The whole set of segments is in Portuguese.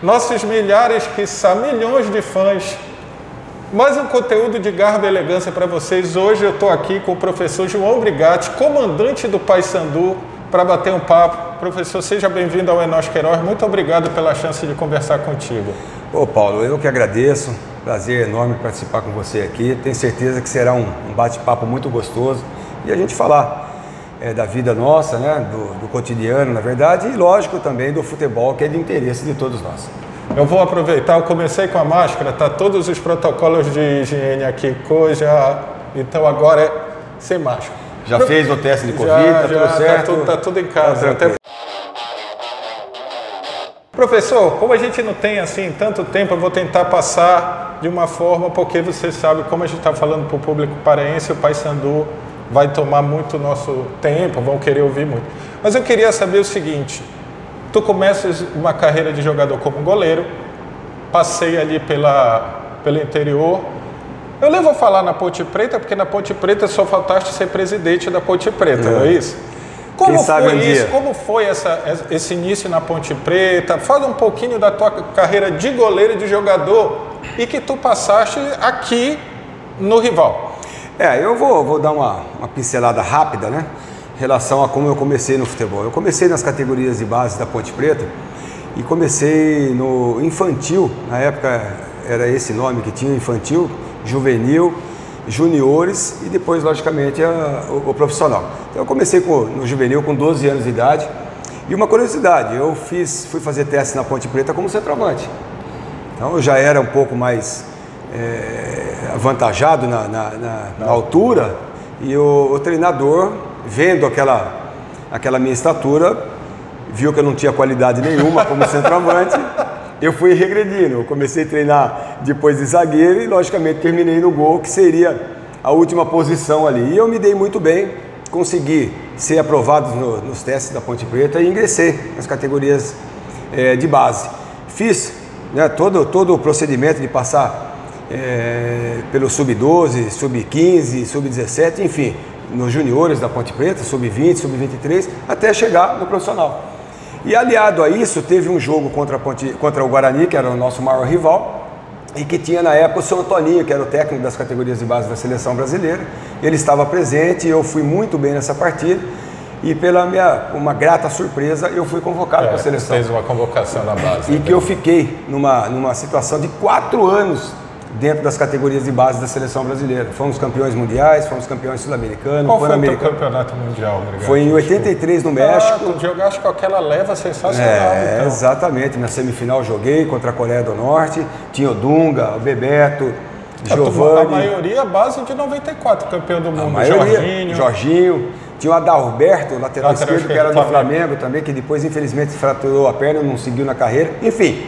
nossos milhares, quiçá milhões de fãs. Mais um conteúdo de garbo e elegância para vocês. Hoje eu estou aqui com o professor João Brigatti, comandante do Paysandu, para bater um papo. Professor, seja bem-vindo ao Enos Queiroz. Muito obrigado pela chance de conversar contigo. Ô Paulo, eu que agradeço. Prazer enorme participar com você aqui. Tenho certeza que será um bate-papo muito gostoso. E a gente falar da vida nossa, né? do cotidiano, na verdade, e lógico também do futebol, que é de interesse de todos nós. Eu vou aproveitar, eu comecei com a máscara, tá todos os protocolos de higiene aqui, então agora é sem máscara. Já fez o teste de Covid, tá tudo certo? Tá tudo em casa. Professor, como a gente não tem assim tanto tempo, eu vou tentar passar de uma forma, porque você sabe, como a gente está falando para o público paraense, o Paysandu vai tomar muito nosso tempo, vão querer ouvir muito. Mas eu queria saber o seguinte, tu começas uma carreira de jogador como goleiro, passei ali pelo interior. Eu nem vou falar na Ponte Preta, porque na Ponte Preta só faltaste ser presidente da Ponte Preta, não é isso? Como foi isso? Como foi esse início na Ponte Preta? Fala um pouquinho da tua carreira de goleiro e de jogador e que tu passaste aqui no Rival. Eu vou dar uma pincelada rápida, né? Em relação a como eu comecei no futebol. Eu comecei nas categorias de base da Ponte Preta e comecei no infantil, na época era esse nome que tinha, infantil, juvenil, juniores e depois, logicamente, o profissional. Então eu comecei no juvenil com 12 anos de idade e uma curiosidade, eu fui fazer teste na Ponte Preta como centroavante. Então eu já era um pouco mais avantajado na altura e o treinador, vendo aquela minha estatura, viu que eu não tinha qualidade nenhuma como centroavante, eu fui regredindo. Eu comecei a treinar depois de zagueiro e, logicamente, terminei no gol, que seria a última posição ali. E eu me dei muito bem, consegui ser aprovado nos testes da Ponte Preta e ingressei nas categorias de base. Fiz todo o procedimento de passar pelo sub-12, sub-15, sub-17, enfim, nos juniores da Ponte Preta, sub-20, sub-23, até chegar no profissional. E aliado a isso, teve um jogo contra o Guarani, que era o nosso maior rival, e que tinha na época o seu Antoninho, que era o técnico das categorias de base da seleção brasileira. Ele estava presente, eu fui muito bem nessa partida, e pela uma grata surpresa, eu fui convocado para a seleção. Fez uma convocação na base. E que eu fiquei numa situação de 4 anos dentro das categorias de base da seleção brasileira. Fomos campeões mundiais, fomos campeões sul-americanos. Qual foi o teu campeonato mundial? Foi em 83 no México. Tu jogaste com aquela leva sensacional. Então. Exatamente. Na semifinal joguei contra a Coreia do Norte. Tinha o Dunga, o Bebeto, Giovani. A maioria base de 94, campeão do mundo. Jorginho. Tinha o Adalberto, lateral esquerdo, que era do Flamengo também, que depois infelizmente fraturou a perna, não seguiu na carreira. Enfim.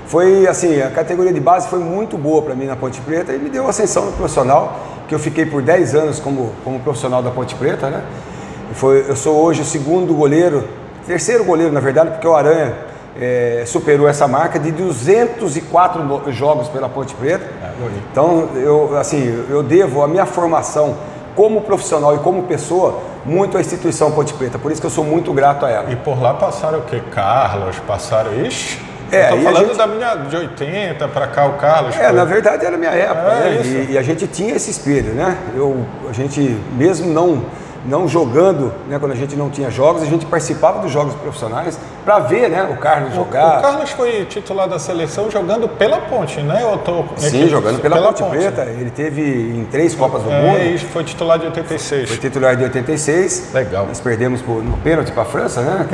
Foi assim, a categoria de base foi muito boa para mim na Ponte Preta e me deu ascensão no profissional, que eu fiquei por 10 anos como profissional da Ponte Preta, né? Eu sou hoje o terceiro goleiro na verdade, porque o Aranha superou essa marca de 204 jogos pela Ponte Preta. Então, eu devo a minha formação como profissional e como pessoa muito à instituição Ponte Preta, por isso que eu sou muito grato a ela. E por lá passaram o quê? Carlos, eu tô falando da minha de 80 para cá, o Carlos. Na verdade era a minha época, né? E a gente tinha esse espelho, né? A gente, mesmo não jogando, né? Quando a gente não tinha jogos, a gente participava dos jogos profissionais para ver, né? O Carlos jogar. O Carlos foi titular da seleção jogando pela Ponte, né? Sim, jogando pela Ponte Preta. Ele teve em 3 Copas do Mundo. Isso, foi titular de 86. Foi titular de 86. Legal. Nós perdemos no pênalti para a França, né?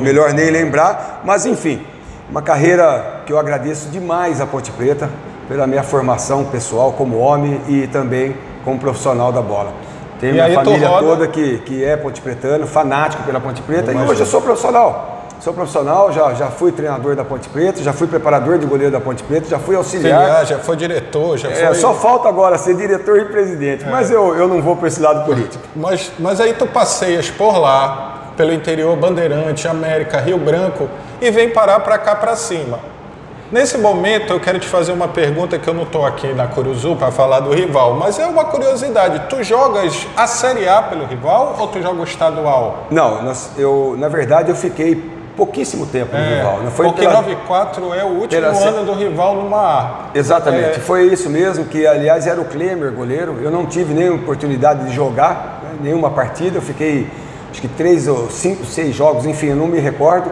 Melhor nem lembrar, mas enfim. Uma carreira que eu agradeço demais à Ponte Preta, pela minha formação pessoal como homem e também como profissional da bola. Tenho minha família toda que é pontepretano, fanático pela Ponte Preta, e hoje eu sou profissional. Sou profissional, já fui treinador da Ponte Preta, já fui preparador de goleiro da Ponte Preta, já fui auxiliar. Já foi diretor, já foi... Só falta agora ser diretor e presidente, mas eu não vou para esse lado político. Mas aí tu passeias por lá, pelo interior, Bandeirante, América, Rio Branco, e vem parar para cá para cima. Nesse momento eu quero te fazer uma pergunta que eu não estou aqui na Curuzu para falar do Rival, mas é uma curiosidade. Tu jogas a Série A pelo Rival ou tu joga o estadual? Não, na verdade eu fiquei pouquíssimo tempo no rival. Né? Foi porque 94 é o último ano do rival numa A. Exatamente, foi isso mesmo, que aliás era o Klemer, goleiro. Eu não tive nenhuma oportunidade de jogar, né, nenhuma partida, eu fiquei acho que 3 ou 5, 6 jogos, enfim, eu não me recordo.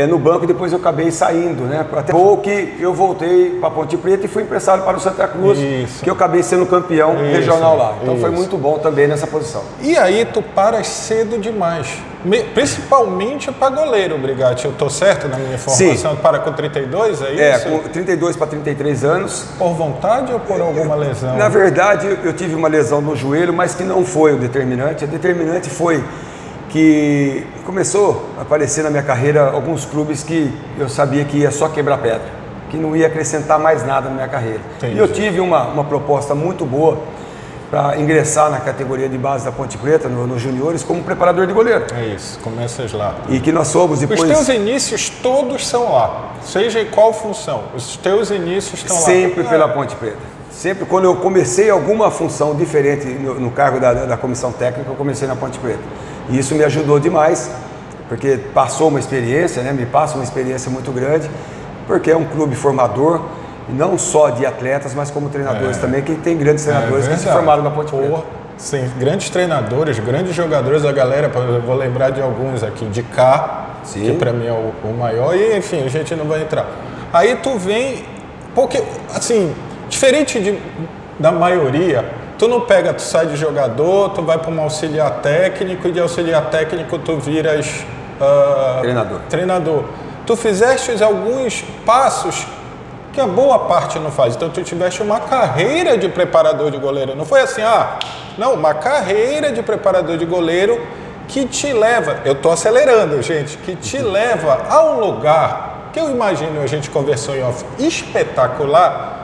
No banco, depois eu acabei saindo, né? Até pouco que eu voltei para Ponte Preta e fui emprestado para o Santa Cruz, que eu acabei sendo campeão regional lá. Então foi muito bom também nessa posição. E aí tu paras cedo demais, principalmente para goleiro, Brigatti. Eu tô certo na minha informação? Tu para com 32, é isso? Com 32 para 33 anos. Por vontade ou por alguma lesão? Na verdade, eu tive uma lesão no joelho, mas que não foi o determinante. O determinante foi que começou a aparecer na minha carreira alguns clubes que eu sabia que ia só quebrar pedra, que não ia acrescentar mais nada na minha carreira. Entendi. E eu tive uma proposta muito boa para ingressar na categoria de base da Ponte Preta, nos juniores, como preparador de goleiro. É isso, começas lá. E que nós somos depois... Os teus inícios todos são lá, seja em qual função, os teus inícios estão lá. Sempre pela Ponte Preta. Sempre quando eu comecei alguma função diferente no cargo da comissão técnica, eu comecei na Ponte Preta. E isso me ajudou demais, porque passou uma experiência, né? Me passa uma experiência muito grande, porque é um clube formador, não só de atletas, mas como treinadores também, que tem grandes treinadores que se formaram na Ponte Preta. Sim, grandes treinadores, grandes jogadores, a galera, eu vou lembrar de alguns aqui, de cá, que para mim é o maior, e enfim, a gente não vai entrar. Aí tu vem, porque assim, diferente da maioria, tu não pega, tu sai de jogador, tu vai para um auxiliar técnico e de auxiliar técnico tu viras treinador. Tu fizeste alguns passos que a boa parte não faz. Então tu tiveste uma carreira de preparador de goleiro. Não foi assim, não, uma carreira de preparador de goleiro que te leva, eu tô acelerando, gente, que te leva a um lugar que eu imagino, a gente conversou em off, espetacular.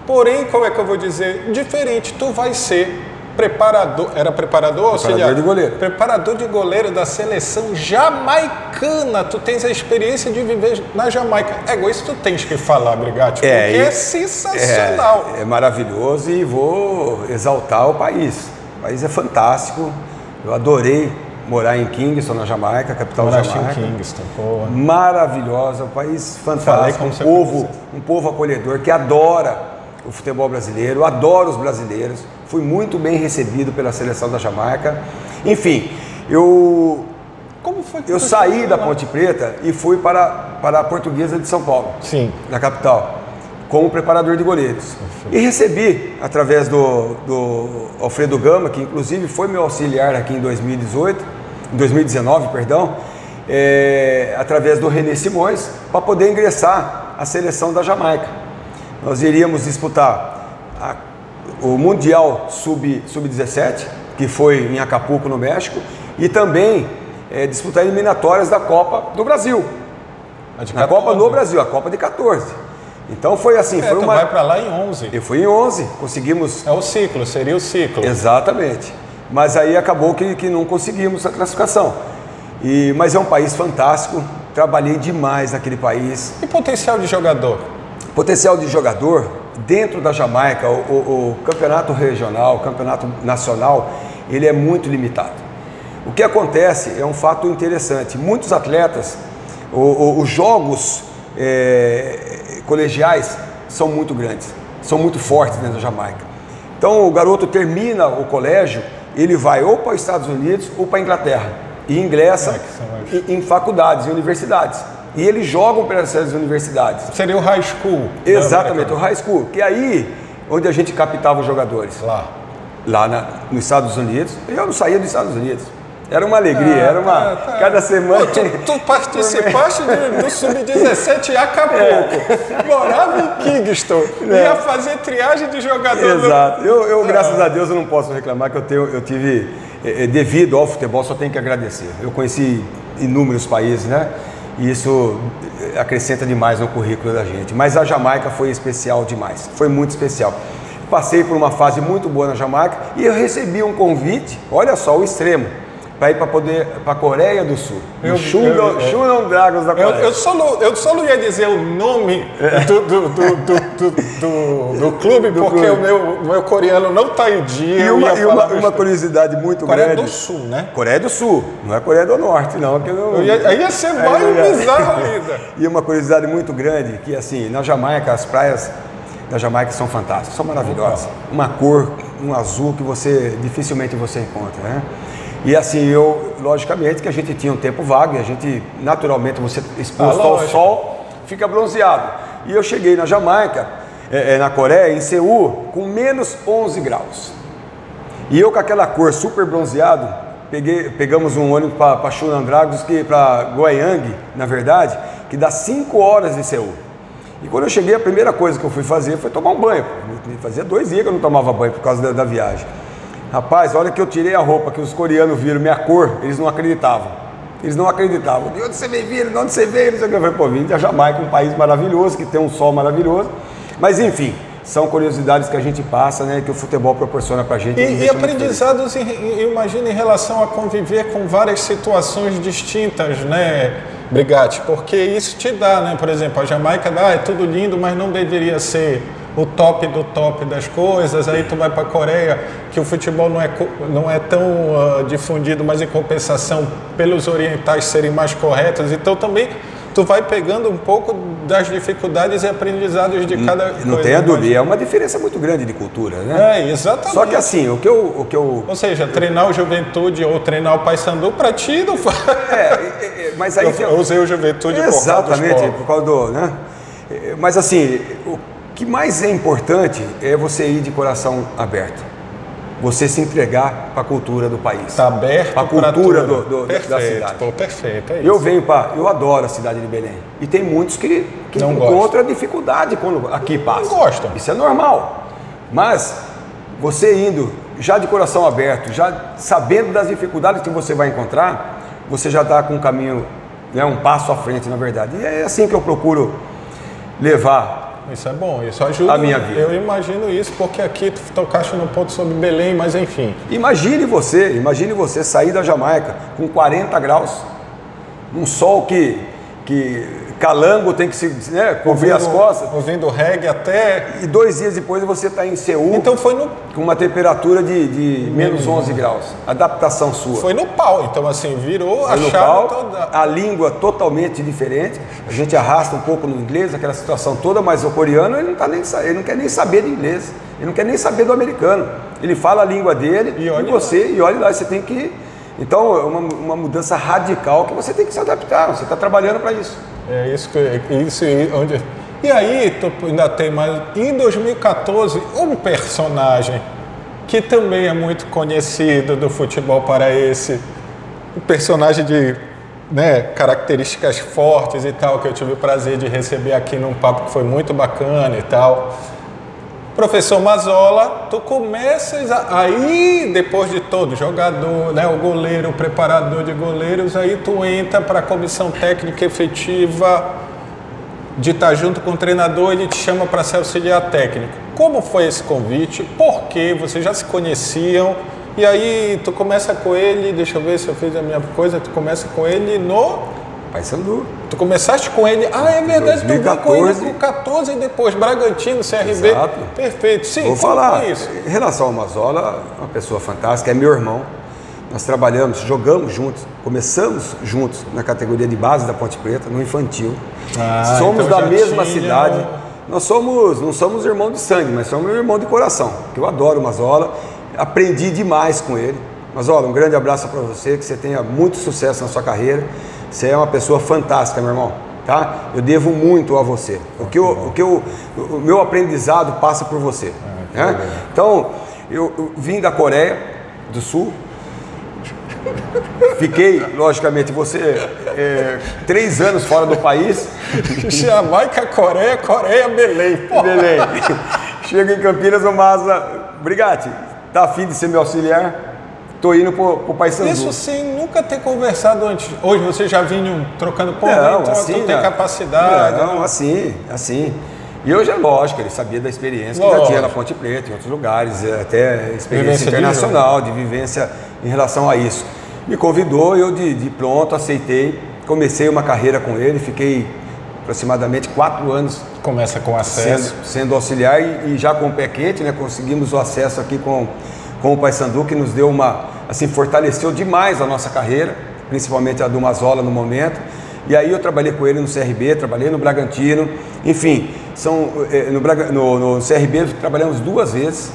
Porém, como é que eu vou dizer? Diferente, tu vai ser preparador, era preparador ou auxiliar? Preparador de goleiro. Preparador de goleiro da seleção jamaicana. Tu tens a experiência de viver na Jamaica. Isso tu tens que falar, Brigatti, porque é sensacional. É maravilhoso e vou exaltar o país. O país é fantástico. Eu adorei morar em Kingston, na Jamaica, capital da Jamaica. Em Kingston, porra. Maravilhosa, um país fantástico, um povo acolhedor que adora o futebol brasileiro, adoro os brasileiros, fui muito bem recebido pela seleção da Jamaica. Enfim, eu saí da Ponte Preta e fui para a Portuguesa de São Paulo, na capital, como preparador de goleiros. E recebi, através do Alfredo Gama, que inclusive foi meu auxiliar aqui em 2019, através do René Simões, para poder ingressar à seleção da Jamaica. Nós iríamos disputar o Mundial Sub-17, que foi em Acapulco, no México, e também disputar eliminatórias da Copa do Brasil. A Copa no Brasil, a Copa de 14. Então foi assim, tu vai para lá em 11. Eu fui em 11, conseguimos... É o ciclo, seria o ciclo. Exatamente. Mas aí acabou que não conseguimos a classificação. Mas é um país fantástico, trabalhei demais naquele país. E potencial de jogador? Potencial de jogador, dentro da Jamaica, o campeonato regional, o campeonato nacional, ele é muito limitado. O que acontece é um fato interessante. Muitos atletas, os jogos colegiais são muito grandes, são muito fortes dentro da Jamaica. Então o garoto termina o colégio, ele vai ou para os Estados Unidos ou para a Inglaterra e ingressa em faculdades, em universidades. E eles jogam pelas universidades. Seria o high school. Exatamente, o high school. Que é aí onde a gente captava os jogadores. Lá nos Estados Unidos. Eu não saía dos Estados Unidos. Era uma alegria, cada semana... Pô, tu participaste do Sub-17 Acapulco. Morava em Kingston. Ia fazer triagem de jogador. Exato. Graças a Deus, eu não posso reclamar que eu tive... devido ao futebol, só tenho que agradecer. Eu conheci inúmeros países, né? E isso acrescenta demais no currículo da gente. Mas a Jamaica foi especial demais, foi muito especial. Passei por uma fase muito boa na Jamaica e eu recebi um convite, olha só o extremo, para ir para a Coreia do Sul. O Shunan Dragons da Coreia. Eu só não ia dizer o nome do clube, porque o meu coreano não está em dia. E uma curiosidade muito grande. Coreia do Sul, né? Coreia do Sul, não é Coreia do Norte, não. Aí ia ser mais bizarro ainda. E uma curiosidade muito grande, que assim, na Jamaica, as praias da Jamaica são fantásticas, são maravilhosas. Uma cor, um azul que dificilmente você encontra, né? E assim, logicamente que a gente tinha um tempo vago e a gente, naturalmente, você exposto ao sol, fica bronzeado. E eu cheguei na Jamaica, na Coreia, em Seul, com menos 11 graus. E eu com aquela cor super bronzeado, pegamos um ônibus para Shunan Dragons, para Goyang, na verdade, que dá 5 horas de Seul. E quando eu cheguei, a primeira coisa que eu fui fazer foi tomar um banho. Fazia 2 dias que eu não tomava banho por causa da viagem. Rapaz, olha que eu tirei a roupa, que os coreanos viram minha cor, eles não acreditavam. Eles não acreditavam. De onde você veio, filho? De onde você veio? Eu falei, pô, vim da Jamaica, um país maravilhoso, que tem um sol maravilhoso. Mas enfim, são curiosidades que a gente passa, né, que o futebol proporciona pra gente. E aprendizados, imagina, em relação a conviver com várias situações distintas, né, Brigatti? Porque isso te dá, né, por exemplo, a Jamaica é tudo lindo, mas não deveria ser o top do top das coisas. Aí tu vai para a Coreia, que o futebol não é tão difundido, mas em compensação pelos orientais serem mais corretos. Então também tu vai pegando um pouco das dificuldades e aprendizados de cada coisa. Não tenha dúvida, é uma diferença muito grande de cultura, né? Exatamente. Só que assim, o que eu... Ou seja, treinar o Juventude ou treinar o Paysandu para ti não faz... mas aí... Eu usei o Juventude por causa do... né? Mas assim, o que mais é importante é você ir de coração aberto. Você se entregar para a cultura do país. Está aberto para a cultura da cidade. Pô, perfeito, é isso. Eu adoro a cidade de Belém. E tem muitos que não encontram dificuldade quando aqui passa. Não gostam. Isso é normal. Mas você indo já de coração aberto, já sabendo das dificuldades que você vai encontrar, você já está com um caminho, né, um passo à frente, na verdade. E é assim que eu procuro levar. Isso é bom, isso ajuda a minha vida. Eu imagino isso, porque aqui tu tocaste no ponto sobre Belém, mas enfim. Imagine você sair da Jamaica com 40 graus, um sol que calango tem que se cobrir as costas. Ouvindo reggae até... E 2 dias depois você está em Seul, então foi com uma temperatura de menos 11 graus. Adaptação sua. Foi no pau, então assim, virou a chave toda. A língua totalmente diferente, a gente arrasta um pouco no inglês, aquela situação toda, mas o coreano ele não quer nem saber de inglês, ele não quer nem saber do americano. Ele fala a língua dele e olha lá, você tem que... Então, é uma mudança radical que você tem que se adaptar, você está trabalhando para isso. É isso onde... E aí, tu ainda tem mais... Em 2014, um personagem que também é muito conhecido do futebol paraense, um personagem de características fortes e tal, que eu tive o prazer de receber aqui num papo que foi muito bacana e tal. Professor Mazzola, tu começas aí, depois de todo jogador, o goleiro, o preparador de goleiros, aí tu entra para a comissão técnica efetiva de estar junto com o treinador, ele te chama para ser auxiliar técnico. Como foi esse convite? Por quê? Vocês já se conheciam? E aí tu começa com ele, deixa eu ver se eu fiz a minha coisa, tu começa com ele no... Paysandu. Tu começaste com ele, é verdade, 2014. Tu veio com ele com 14 e depois Bragantino, CRB. Exato. Perfeito, sim. Vou falar, isso? Em relação ao Mazzola, uma pessoa fantástica, é meu irmão. Nós trabalhamos, jogamos juntos, começamos juntos na categoria de base da Ponte Preta, no infantil. Somos da mesma cidade. Nós não somos irmãos de sangue, mas somos irmãos de coração, que eu adoro o Mazzola, aprendi demais com ele. Mazzola, um grande abraço para você, que você tenha muito sucesso na sua carreira. Você é uma pessoa fantástica, meu irmão, tá? Eu devo muito a você. O meu aprendizado passa por você. Né? Então, eu vim da Coreia do Sul. Fiquei, logicamente, 3 anos fora do país. Jamaica, Coreia, Belém. Porra. Belém. Chego em Campinas, o Maza, Brigatti, tá afim de ser meu auxiliar? Tô indo pro Paysandu. Isso sem nunca ter conversado antes. Hoje vocês já vinham trocando ponto, então assim, tu tem capacidade. Não, assim. E hoje é lógico, ele sabia da experiência que já tinha na Ponte Preta, em outros lugares, até experiência internacional, de vivência em relação a isso. Me convidou, eu de pronto aceitei, comecei uma carreira com ele, fiquei aproximadamente 4 anos. Começa com acesso. Sendo auxiliar e já com o pé quente, né? Conseguimos o acesso aqui com o Paysandu, que nos deu assim, fortaleceu demais a nossa carreira, principalmente a do Mazola no momento. E aí eu trabalhei com ele no CRB, trabalhei no Bragantino, enfim, no CRB trabalhamos 2 vezes.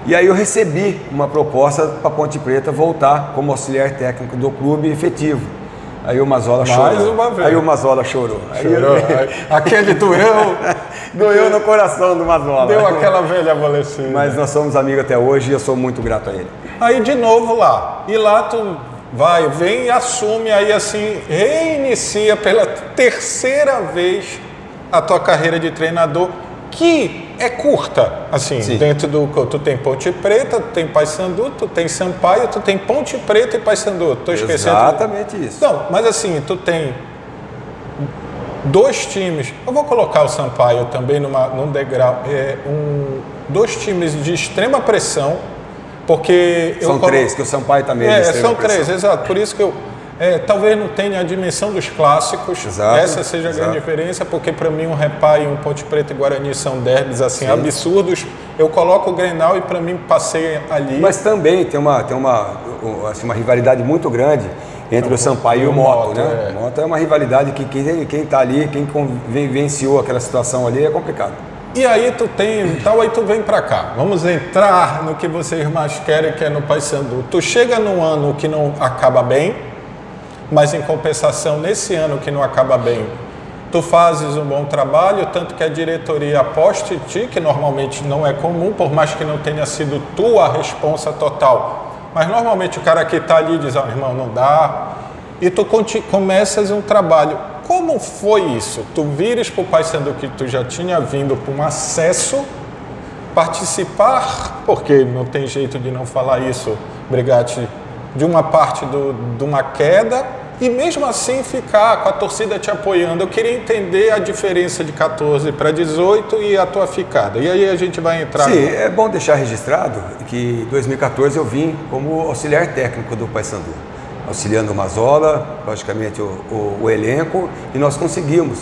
E aí eu recebi uma proposta para Ponte Preta voltar como auxiliar técnico do clube efetivo. Aí o Mazola chorou. Mais uma vez. Aí o Mazola chorou. Chorou. Aquele durão doeu no coração do Mazola. Deu aquela velha amolecida. Mas nós somos amigos até hoje e eu sou muito grato a ele. Aí de novo lá. E lá tu vem e assume, aí assim, reinicia pela 3ª vez a tua carreira de treinador, que é curta, assim, Sim. Dentro do... Tu tem Ponte Preta, tu tem Paysandu, tu tem Sampaio, tu tem Ponte Preta e Paysandu. Tô esquecendo. Exatamente isso. Não, mas assim, tu tem 2 times, eu vou colocar o Sampaio também num degrau, 2 times de extrema pressão, porque... São 3, que o Sampaio também é de extrema são pressão. 3, exato, por isso que eu... talvez não tenha a dimensão dos clássicos, Exato, essa seja a grande diferença, porque para mim um Repá e um Ponte Preta e Guarani são derbys assim, absurdos. Eu coloco o Grenal e para mim passei ali. Mas também tem uma rivalidade muito grande entre o Sampaio e o Moto, né? O Moto é uma rivalidade que quem está ali, quem vivenciou aquela situação ali é complicado. E aí tu aí tu vem para cá. Vamos entrar no que vocês mais querem, que é no Paysandu. Tu chega num ano que não acaba bem, mas em compensação, nesse ano que não acaba bem, tu fazes um bom trabalho, tanto que a diretoria aposta em ti, que normalmente não é comum, por mais que não tenha sido tua a responsa total. Mas normalmente o cara que está ali diz, irmão, não dá. E tu começas um trabalho. Como foi isso? Tu vires para o Paysandu que tu já tinha vindo para um acesso, participar, porque não tem jeito de não falar isso, Brigatti, de uma parte de uma queda e mesmo assim ficar com a torcida te apoiando. Eu queria entender a diferença de 14 para 18 e a tua ficada. E aí a gente vai entrar... Sim, é bom deixar registrado que em 2014 eu vim como auxiliar técnico do Paysandu, auxiliando o Mazola, logicamente o elenco, e nós conseguimos,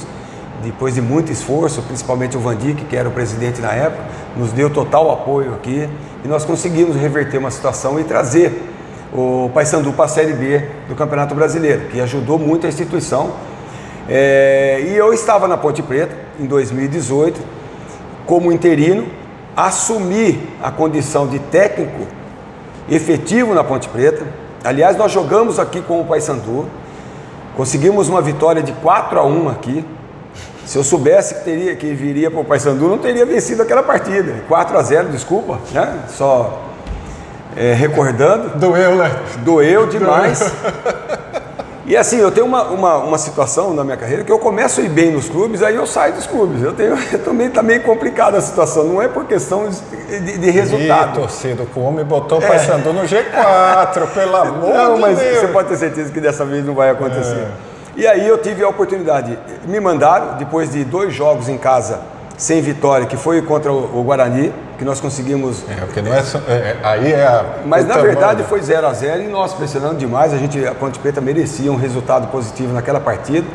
depois de muito esforço, principalmente o Vandic, que era o presidente na época, nos deu total apoio aqui, e nós conseguimos reverter uma situação e trazer o Paysandu para a Série B do Campeonato Brasileiro, que ajudou muito a instituição. E eu estava na Ponte Preta em 2018, como interino, assumi a condição de técnico efetivo na Ponte Preta. Aliás, nós jogamos aqui com o Paysandu, conseguimos uma vitória de 4-1 aqui. Se eu soubesse que viria para o Paysandu, não teria vencido aquela partida. 4-0, desculpa, né? Só recordando. Doeu, né? Doeu demais. E assim, eu tenho uma situação na minha carreira que eu começo a ir bem nos clubes, aí eu saio dos clubes. Também está meio complicada a situação, não é por questão de resultado. Torcida, o homem botou o Paysandu no G4, pelo amor de Deus. Não, mas você pode ter certeza que dessa vez não vai acontecer. E aí eu tive a oportunidade, me mandaram, depois de 2 jogos em casa, sem vitória, que foi contra o Guarani, que nós conseguimos... porque não aí é a... Mas na verdade foi 0-0 e nós pressionando demais, a Ponte Preta merecia um resultado positivo naquela partida.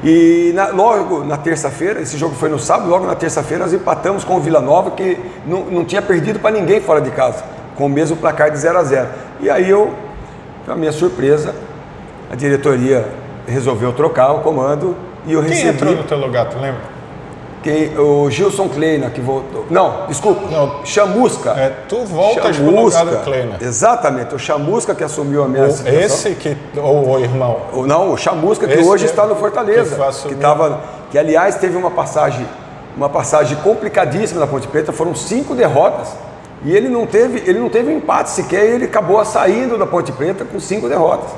E logo na terça-feira, esse jogo foi no sábado, logo na terça-feira nós empatamos com o Vila Nova, que não tinha perdido para ninguém fora de casa, com o mesmo placar de 0-0. E aí para minha surpresa, a diretoria resolveu trocar o comando e eu recebi... Quem entrou no teu lugar, tu lembra? O Gilson Kleina, que voltou... Não, desculpa, Chamusca. Tu voltas para o lugar do Kleina. Exatamente, o Chamusca que assumiu a minha situação. Esse que... Ou o irmão? Não, o Chamusca, que hoje está no Fortaleza. Que aliás teve uma passagem complicadíssima na Ponte Preta, foram 5 derrotas. E ele não teve empate sequer, e ele acabou saindo da Ponte Preta com 5 derrotas.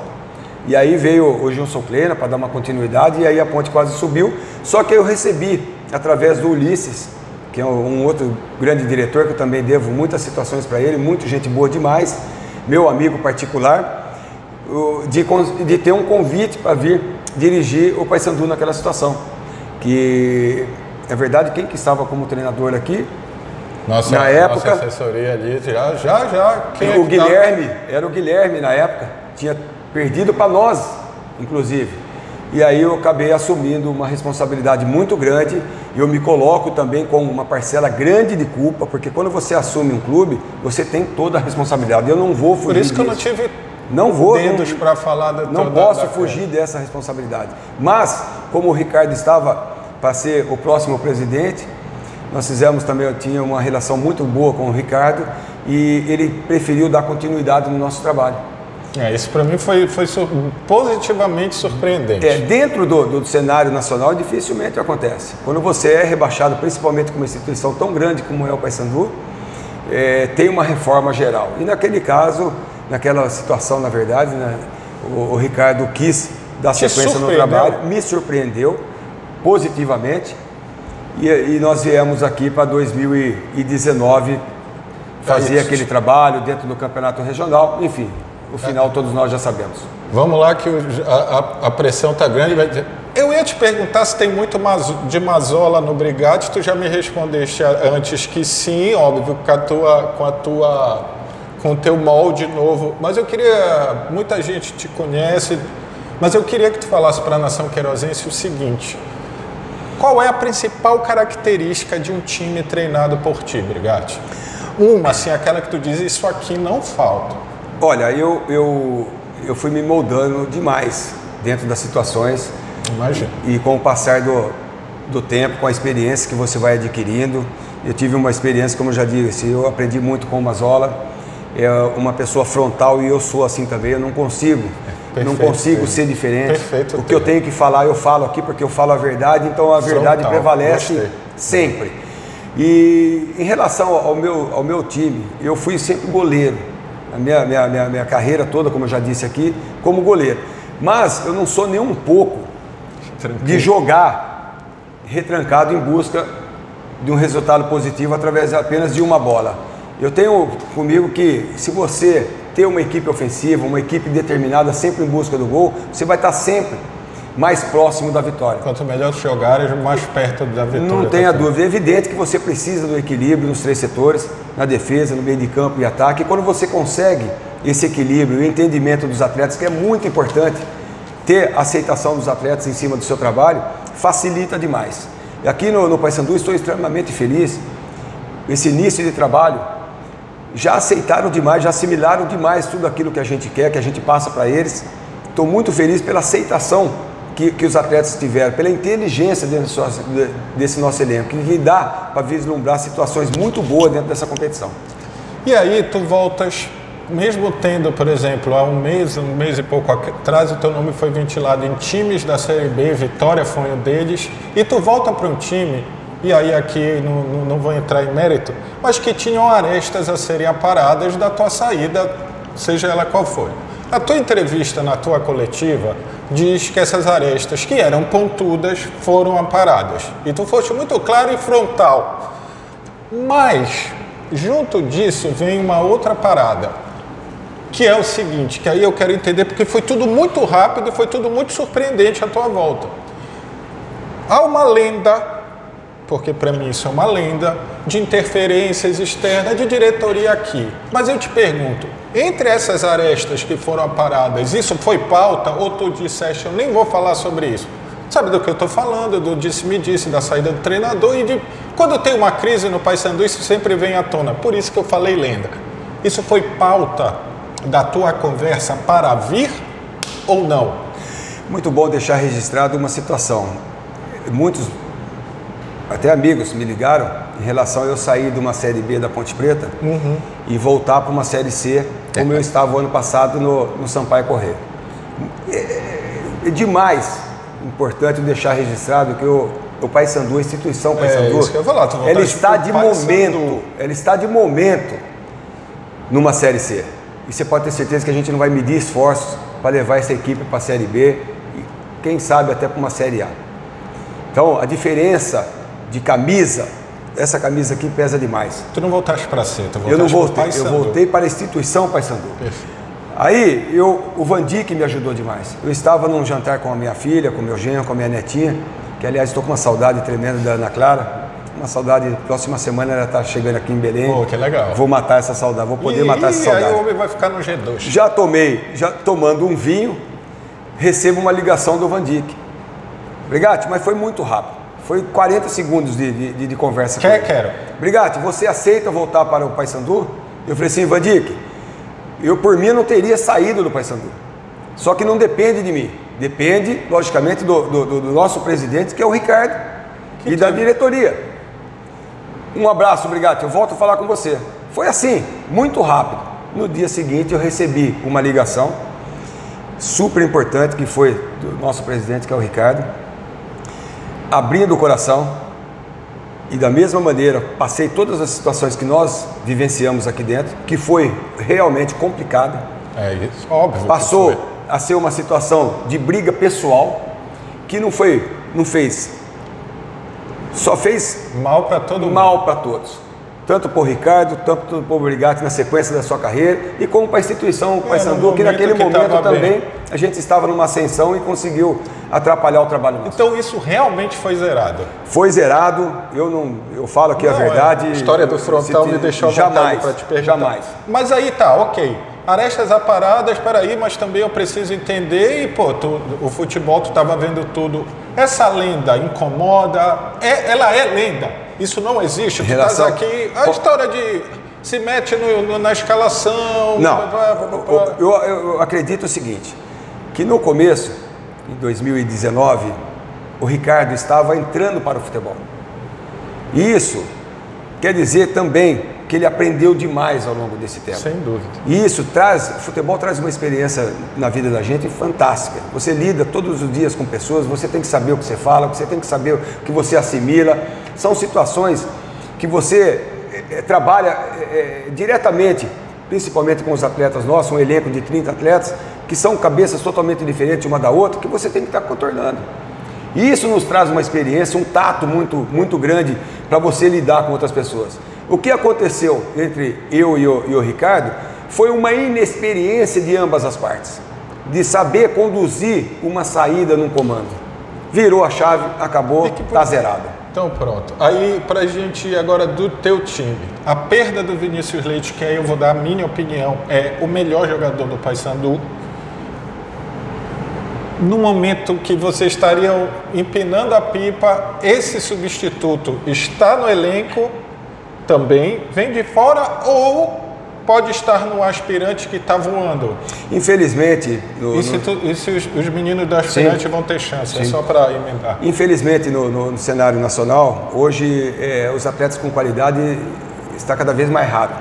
E aí veio o Gilson Kleina para dar uma continuidade, e aí a Ponte quase subiu. Só que eu recebi, através do Ulisses, que é um outro grande diretor, que eu também devo muitas situações para ele, muito gente boa demais, meu amigo particular, de ter um convite para vir dirigir o Paysandu naquela situação. Que, é verdade, quem que estava como treinador aqui, na época... Nossa assessoria ali, já... O Guilherme, era o Guilherme na época, tinha perdido para nós, inclusive. E aí eu acabei assumindo uma responsabilidade muito grande e eu me coloco também com uma parcela grande de culpa, porque quando você assume um clube, você tem toda a responsabilidade. Eu não vou fugir Por isso que disso. eu não tive dedos para falar da Não posso fugir dessa responsabilidade. Mas, como o Ricardo estava para ser o próximo presidente, nós fizemos também, eu tinha uma relação muito boa com o Ricardo e ele preferiu dar continuidade no nosso trabalho. Isso para mim foi positivamente surpreendente. Dentro do cenário nacional dificilmente acontece. Quando você é rebaixado, principalmente com uma instituição tão grande como é o Paysandu, tem uma reforma geral. E naquele caso, naquela situação, na verdade, né, o Ricardo quis dar sequência no trabalho, me surpreendeu positivamente e nós viemos aqui para 2019 fazer aquele trabalho dentro do campeonato regional, enfim. O final todos nós já sabemos. Vamos lá que a pressão está grande. Eu ia te perguntar se tem muito de Mazola no Brigatti, tu já me respondeste antes que sim, óbvio, com o teu molde novo. Mas eu queria, muita gente te conhece, mas eu queria que tu falasse para a nação queirozense o seguinte: qual é a principal característica de um time treinado por ti, Brigatti? Assim, aquela que tu diz, isso aqui não falta. Olha, eu fui me moldando demais dentro das situações. Imagina. E com o passar do tempo, com a experiência que você vai adquirindo, eu tive uma experiência, como eu já disse, eu aprendi muito com o Mazola, é uma pessoa frontal e eu sou assim também, eu não consigo ser diferente. Perfeito. O que eu tenho que falar, eu falo aqui porque eu falo a verdade, então a verdade frontal, prevalece gostei. Sempre. E em relação ao meu time, eu fui sempre goleiro. A minha carreira toda, como eu já disse aqui, como goleiro. Mas eu não sou nem um pouco de jogar retrancado em busca de um resultado positivo através apenas de uma bola. Eu tenho comigo que se você ter uma equipe ofensiva, uma equipe determinada sempre em busca do gol, você vai estar sempre mais próximo da vitória. Quanto melhor jogares, mais perto da vitória. Não tenha dúvida. É evidente que você precisa do equilíbrio nos três setores, na defesa, no meio de campo e ataque. E quando você consegue esse equilíbrio e o entendimento dos atletas, que é muito importante, ter a aceitação dos atletas em cima do seu trabalho, facilita demais. E aqui no Paysandu estou extremamente feliz. Esse início de trabalho, já aceitaram demais, já assimilaram demais tudo aquilo que a gente quer, que a gente passa para eles. Estou muito feliz pela aceitação que os atletas tiveram, pela inteligência desse nosso elenco, que dá para vislumbrar situações muito boas dentro dessa competição. E aí tu voltas, mesmo tendo, por exemplo, há um mês e pouco atrás, o teu nome foi ventilado em times da Série B, Vitória foi um deles, e tu volta para um time, e aí aqui não vou entrar em mérito, mas que tinham arestas a serem aparadas da tua saída, seja ela qual for. A tua entrevista na tua coletiva diz que essas arestas que eram pontudas foram aparadas. E tu foste muito claro e frontal. Mas, junto disso, vem uma outra parada, que é o seguinte, que aí eu quero entender, porque foi tudo muito rápido e foi tudo muito surpreendente à tua volta. Há uma lenda, porque para mim isso é uma lenda, de interferências externas de diretoria aqui. Mas eu te pergunto, entre essas arestas que foram aparadas, isso foi pauta ou tu disseste, eu nem vou falar sobre isso? Sabe do que eu estou falando, do disse-me-disse, da saída do treinador e de... Quando tem uma crise no Paysandu, isso sempre vem à tona, por isso que eu falei lenda. Isso foi pauta da tua conversa para vir ou não? Muito bom deixar registrado uma situação. Muitos, até amigos, me ligaram em relação a eu sair de uma Série B da Ponte Preta e voltar para uma Série C, como eu estava o ano passado no Sampaio Corrêa. É demais importante deixar registrado que o Paysandu, a instituição Paysandu, ela está de momento numa Série C. E você pode ter certeza que a gente não vai medir esforços para levar essa equipe para a Série B e quem sabe até para uma Série A. Então, a diferença de camisa, essa camisa aqui pesa demais. Tu não voltaste para C, tu voltaste. Eu não voltei, eu voltei para a instituição Paysandu. Aí, o Vandic me ajudou demais. Eu estava num jantar com a minha filha, com o meu genro, com a minha netinha, que aliás estou com uma saudade tremenda da Ana Clara, uma saudade. Próxima semana ela está chegando aqui em Belém. Pô, que legal. Vou matar essa saudade, vou poder matar essa saudade. E aí o homem vai ficar no G2. Já tomando um vinho, recebo uma ligação do Van Dijk. Brigatti, mas foi muito rápido. Foi 40 segundos de conversa. Quero. Brigatti, você aceita voltar para o Paysandu? Eu falei assim, Van Dijk, eu por mim não teria saído do Paysandu. Só que não depende de mim. Depende, logicamente, do nosso presidente, que é o Ricardo, e da diretoria. Um abraço, Brigatti, eu volto a falar com você. Foi assim, muito rápido. No dia seguinte eu recebi uma ligação super importante, que foi do nosso presidente, que é o Ricardo, abrindo o coração, e da mesma maneira passei todas as situações que nós vivenciamos aqui dentro, que foi realmente complicada. É isso, óbvio. Passou a ser uma situação de briga pessoal, que só fez mal para todo mundo. Mal para todos. Tanto para o Ricardo, tanto para o Brigatti na sequência da sua carreira, e como para a instituição Paysandu, que naquele momento também a gente estava numa ascensão e conseguiu atrapalhar o trabalho nosso. Então isso realmente foi zerado? Foi zerado, eu falo aqui a verdade. A história do frontal me deixou jamais para te perguntar. Jamais. Mas aí tá, ok. Arestas aparadas, peraí, mas também eu preciso entender, e pô, o futebol, tu estava vendo tudo. Essa lenda incomoda, ela é lenda. Isso não existe. Tu estás aqui, a história de se mete na escalação. Não, eu acredito o seguinte, que no começo, em 2019, o Ricardo estava entrando para o futebol. Isso quer dizer também que ele aprendeu demais ao longo desse tempo. Sem dúvida. E isso o futebol traz uma experiência na vida da gente fantástica. Você lida todos os dias com pessoas, você tem que saber o que você fala, você tem que saber o que você assimila. São situações que você trabalha diretamente, principalmente com os atletas nossos, um elenco de 30 atletas, que são cabeças totalmente diferentes uma da outra, que você tem que estar contornando. E isso nos traz uma experiência, um tato muito, muito grande para você lidar com outras pessoas. O que aconteceu entre eu e o Ricardo foi uma inexperiência de ambas as partes, de saber conduzir uma saída num comando. Virou a chave, acabou, está zerado. Então pronto. Aí pra gente ir agora do teu time. A perda do Vinícius Leite, que aí eu vou dar a minha opinião, é o melhor jogador do Paysandu. No momento que vocês estariam empinando a pipa, esse substituto está no elenco também, vem de fora ou pode estar no aspirante que está voando? Infelizmente... E se os meninos do aspirante vão ter chance? Sim. É só para emendar. Infelizmente, no cenário nacional, hoje os atletas com qualidade está cada vez mais raro.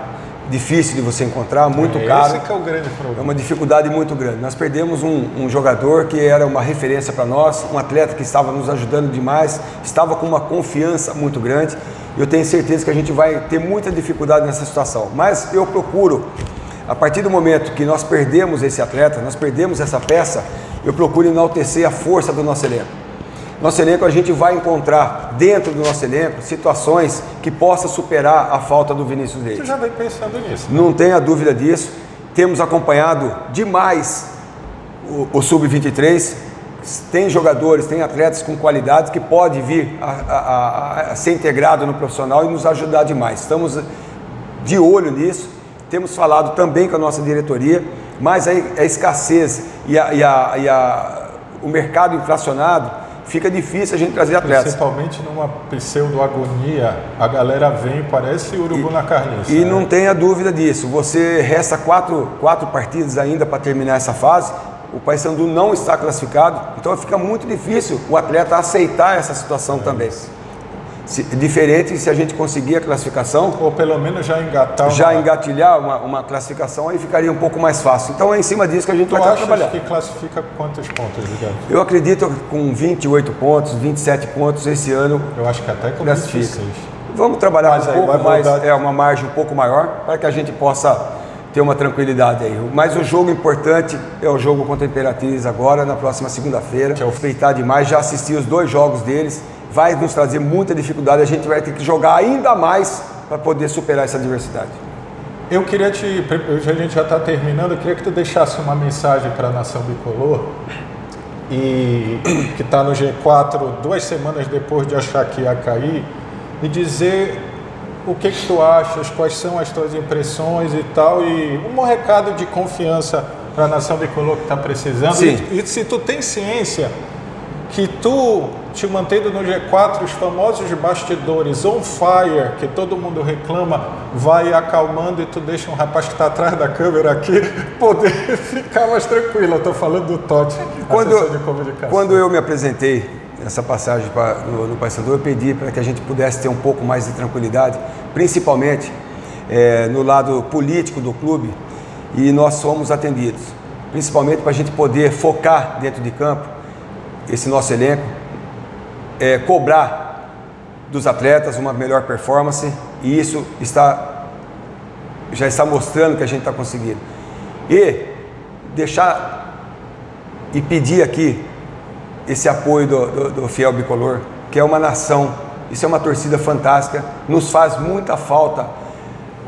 Difícil de você encontrar, muito caro. Esse que é o grande problema. É uma dificuldade muito grande. Nós perdemos um jogador que era uma referência para nós, um atleta que estava nos ajudando demais, estava com uma confiança muito grande. Eu tenho certeza que a gente vai ter muita dificuldade nessa situação. Mas eu procuro, a partir do momento que nós perdemos esse atleta, nós perdemos essa peça, eu procuro enaltecer a força do nosso elenco. Nosso elenco, a gente vai encontrar dentro do nosso elenco situações que possa superar a falta do Vinícius Leite. Você já vem pensando nisso? Não tenha dúvida disso. Temos acompanhado demais o Sub-23. Tem jogadores, tem atletas com qualidade que pode vir a ser integrado no profissional e nos ajudar demais. Estamos de olho nisso. Temos falado também com a nossa diretoria, mas a escassez e o mercado inflacionado, fica difícil a gente trazer atletas. Principalmente numa pseudo-agonia, a galera vem e parece urubu na carniça. E não tenha dúvida disso, você resta quatro partidas ainda para terminar essa fase, o Paysandu não está classificado, então fica muito difícil o atleta aceitar essa situação também. Diferente se a gente conseguir a classificação. Ou pelo menos já engatilhar uma classificação, aí ficaria um pouco mais fácil. Então é em cima disso que a gente vai estar trabalhando. Tu acha que classifica quantos pontos, Ricardo? Eu acredito que com 28 pontos, 27 pontos esse ano. Eu acho que até com 26. Vamos trabalhar um pouco mais, uma margem um pouco maior, para que a gente possa ter uma tranquilidade aí. Mas o jogo importante é o jogo contra a Imperatriz agora, na próxima segunda-feira. Eu respeitar demais, já assisti os 2 jogos deles. Vai nos trazer muita dificuldade, a gente vai ter que jogar ainda mais para poder superar essa adversidade. Eu queria a gente já está terminando, eu queria que tu deixasse uma mensagem para a Nação Bicolor, e que está no G4, 2 semanas depois de achar que ia cair, e dizer o que tu achas, quais são as tuas impressões e tal, e um recado de confiança para a nação bicolor que está precisando. E se tu tem ciência que tu te mantendo no G4, os famosos bastidores on fire, que todo mundo reclama, vai acalmando e tu deixa um rapaz que está atrás da câmera aqui poder ficar mais tranquilo. Eu estou falando do Totti, assessor de comunicação. Quando eu me apresentei nessa passagem no Paysandu, eu pedi para que a gente pudesse ter um pouco mais de tranquilidade, principalmente no lado político do clube, e nós fomos atendidos, principalmente para a gente poder focar dentro de campo esse nosso elenco, cobrar dos atletas uma melhor performance, e isso já está mostrando que a gente está conseguindo. E deixar e pedir aqui esse apoio do fiel bicolor, que é uma nação, isso é uma torcida fantástica, nos faz muita falta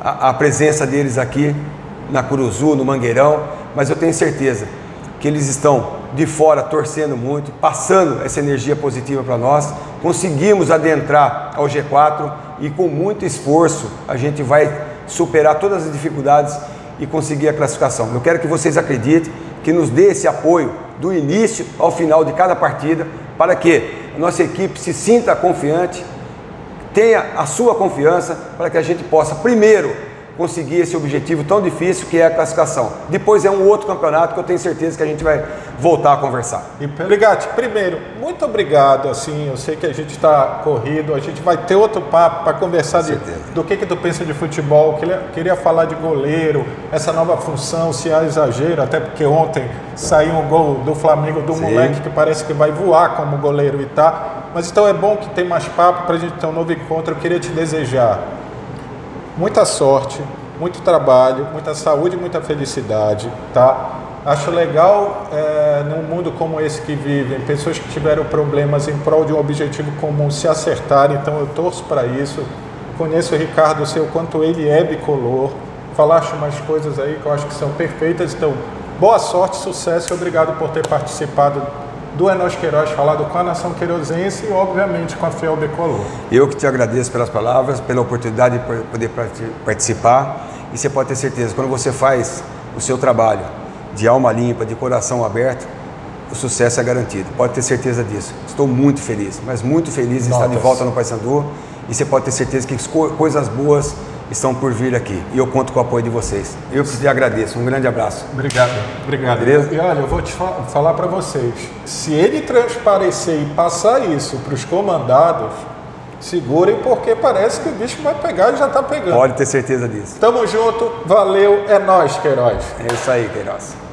a presença deles aqui na Curuzu, no Mangueirão, mas eu tenho certeza que eles estão de fora torcendo muito, passando essa energia positiva para nós. Conseguimos adentrar ao G4 e com muito esforço a gente vai superar todas as dificuldades e conseguir a classificação. Eu quero que vocês acreditem, que nos dê esse apoio do início ao final de cada partida, para que a nossa equipe se sinta confiante, tenha a sua confiança, para que a gente possa primeiro conseguir esse objetivo tão difícil que é a classificação. Depois é um outro campeonato que eu tenho certeza que a gente vai voltar a conversar. E Brigatti, primeiro, muito obrigado, assim, eu sei que a gente está corrido, a gente vai ter outro papo para conversar do que tu pensa de futebol, queria falar de goleiro, essa nova função, se há exagero, até porque ontem saiu um gol do Flamengo, do moleque que parece que vai voar como goleiro e tá, mas então é bom que tem mais papo para a gente ter um novo encontro. Eu queria te desejar muita sorte, muito trabalho, muita saúde e muita felicidade, tá? Acho legal, num mundo como esse que vivem, pessoas que tiveram problemas em prol de um objetivo comum se acertarem, então eu torço para isso. Conheço o Ricardo, sei o quanto ele é bicolor, falaste umas coisas aí que eu acho que são perfeitas, então boa sorte, sucesso e obrigado por ter participado do Nós Queiroz, falado com a nação queirozense e, obviamente, com a fiel bicolor. Eu que te agradeço pelas palavras, pela oportunidade de poder participar, e você pode ter certeza, quando você faz o seu trabalho de alma limpa, de coração aberto, o sucesso é garantido. Pode ter certeza disso. Estou muito feliz, mas muito feliz em estar de volta no Paysandu, e você pode ter certeza que coisas boas estão por vir aqui, e eu conto com o apoio de vocês. Eu que te agradeço, um grande abraço. Obrigado. Beleza? E olha, eu vou te falar para vocês, se ele transparecer e passar isso para os comandados, segurem, porque parece que o bicho vai pegar e já está pegando. Pode ter certeza disso. Tamo junto, valeu, é nóis, Queiroz. É isso aí, Queiroz.